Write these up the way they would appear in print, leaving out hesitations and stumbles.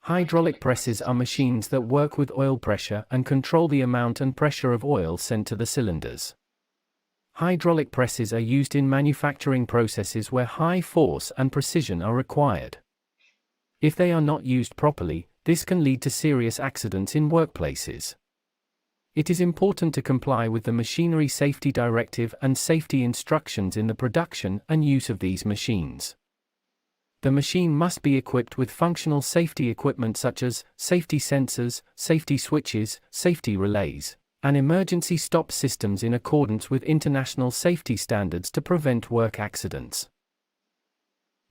Hydraulic presses are machines that work with oil pressure and control the amount and pressure of oil sent to the cylinders. Hydraulic presses are used in manufacturing processes where high force and precision are required. If they are not used properly, this can lead to serious accidents in workplaces. It is important to comply with the Machinery Safety Directive and safety instructions in the production and use of these machines. The machine must be equipped with functional safety equipment such as safety sensors, safety switches, safety relays, and emergency stop systems in accordance with international safety standards to prevent work accidents.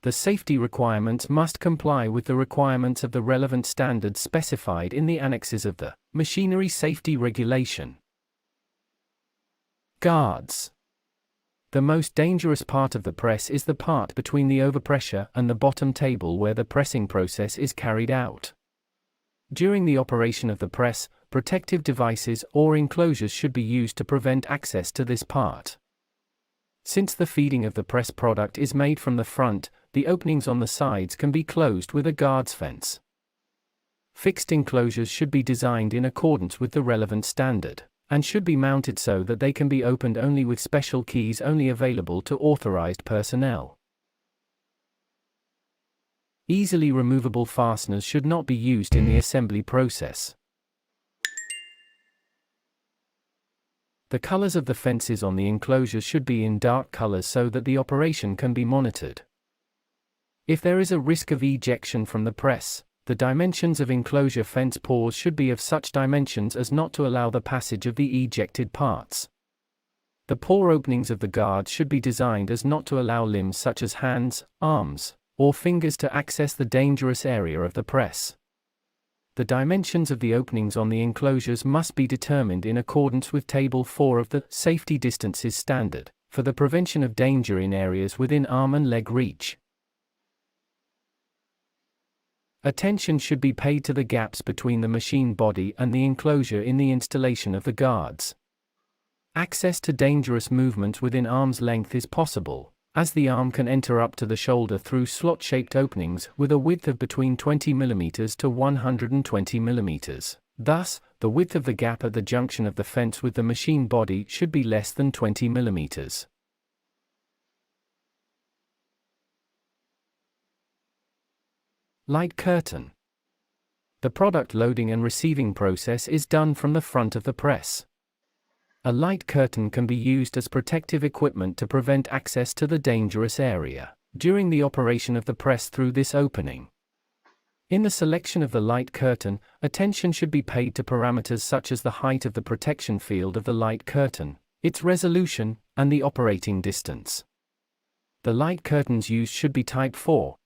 The safety requirements must comply with the requirements of the relevant standards specified in the annexes of the Machinery Safety Regulation. Guards. The most dangerous part of the press is the part between the overpressure and the bottom table where the pressing process is carried out. During the operation of the press, protective devices or enclosures should be used to prevent access to this part. Since the feeding of the press product is made from the front, the openings on the sides can be closed with a guards fence. Fixed enclosures should be designed in accordance with the relevant standard, and should be mounted so that they can be opened only with special keys only available to authorized personnel. Easily removable fasteners should not be used in the assembly process. The colors of the fences on the enclosures should be in dark colors so that the operation can be monitored. If there is a risk of ejection from the press, the dimensions of enclosure fence pores should be of such dimensions as not to allow the passage of the ejected parts. The pore openings of the guards should be designed as not to allow limbs such as hands, arms, or fingers to access the dangerous area of the press. The dimensions of the openings on the enclosures must be determined in accordance with Table 4 of the Safety Distances Standard, for the prevention of danger in areas within arm and leg reach. Attention should be paid to the gaps between the machine body and the enclosure in the installation of the guards. Access to dangerous movement within arm's length is possible, as the arm can enter up to the shoulder through slot-shaped openings with a width of between 20 mm to 120 mm. Thus, the width of the gap at the junction of the fence with the machine body should be less than 20 mm. Light curtain. The product loading and receiving process is done from the front of the press. A light curtain can be used as protective equipment to prevent access to the dangerous area during the operation of the press through this opening. In the selection of the light curtain, attention should be paid to parameters such as the height of the protection field of the light curtain, its resolution, and the operating distance. The light curtains used should be Type 4.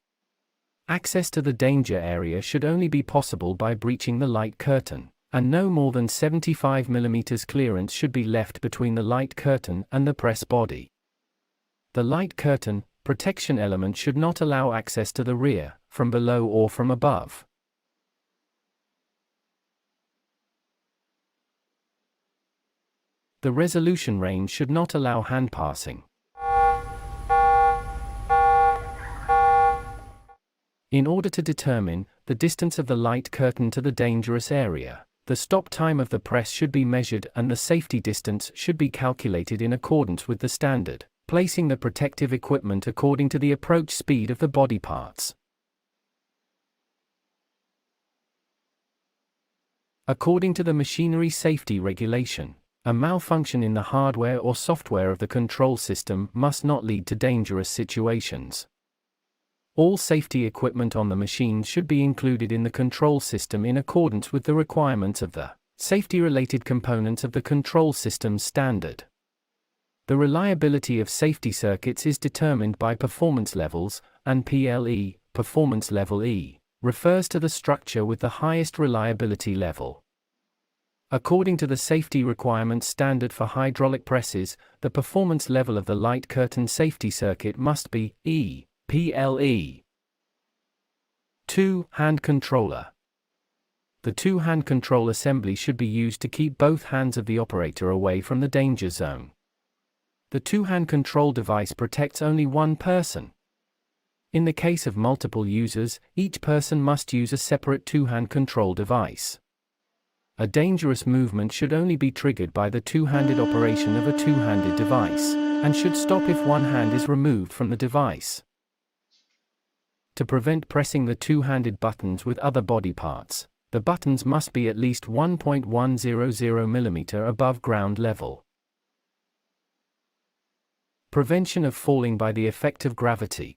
Access to the danger area should only be possible by breaching the light curtain, and no more than 75 mm clearance should be left between the light curtain and the press body. The light curtain protection element should not allow access to the rear, from below or from above. The resolution range should not allow hand passing. In order to determine the distance of the light curtain to the dangerous area, the stop time of the press should be measured and the safety distance should be calculated in accordance with the standard, placing the protective equipment according to the approach speed of the body parts. According to the Machinery Safety Regulation, a malfunction in the hardware or software of the control system must not lead to dangerous situations. All safety equipment on the machine should be included in the control system in accordance with the requirements of the safety-related components of the control system standard. The reliability of safety circuits is determined by performance levels, and PLE, performance level E, refers to the structure with the highest reliability level. According to the safety requirements standard for hydraulic presses, the performance level of the light curtain safety circuit must be E. PLE. 2. Hand controller. The two-hand control assembly should be used to keep both hands of the operator away from the danger zone. The two-hand control device protects only one person. In the case of multiple users, each person must use a separate two-hand control device. A dangerous movement should only be triggered by the two-handed operation of a two-handed device, and should stop if one hand is removed from the device. To prevent pressing the two-handed buttons with other body parts, the buttons must be at least 1.100 mm above ground level. Prevention of falling by the effect of gravity.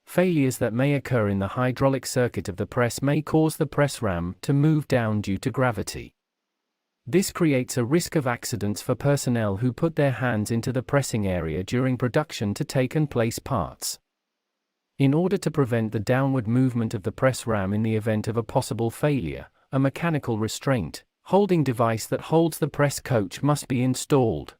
Failures that may occur in the hydraulic circuit of the press may cause the press ram to move down due to gravity. This creates a risk of accidents for personnel who put their hands into the pressing area during production to take and place parts. In order to prevent the downward movement of the press ram in the event of a possible failure, a mechanical restraint, holding device that holds the press coach must be installed.